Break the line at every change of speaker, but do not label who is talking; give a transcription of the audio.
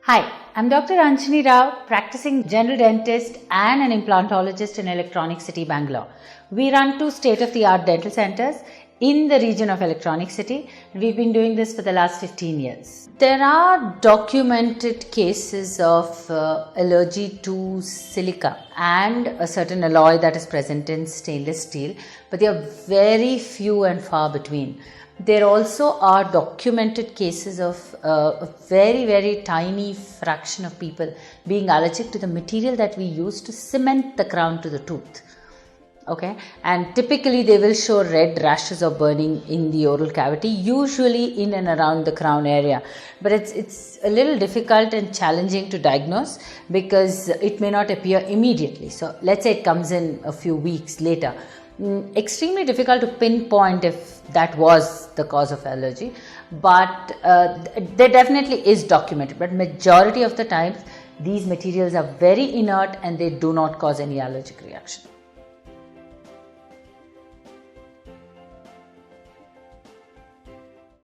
Hi, I'm Dr. Ranjani Rao, practicing general dentist and an implantologist in Electronic City, Bangalore. We run two state-of-the-art dental centers in the region of Electronic City. We've been doing this for the last 15 years. There are documented cases of allergy to silica and a certain alloy that is present in stainless steel, but they are very few and far between. There also are documented cases of a very tiny fraction of people being allergic to the material that we use to cement the crown to the tooth. Okay, and typically they will show red rashes or burning in the oral cavity, usually in and around the crown area. But it's a little difficult and challenging to diagnose because it may not appear immediately. So let's say it comes in a few weeks later. Extremely difficult to pinpoint if that was the cause of allergy, but there definitely is documented. But majority of the times these materials are very inert and they do not cause any allergic reaction.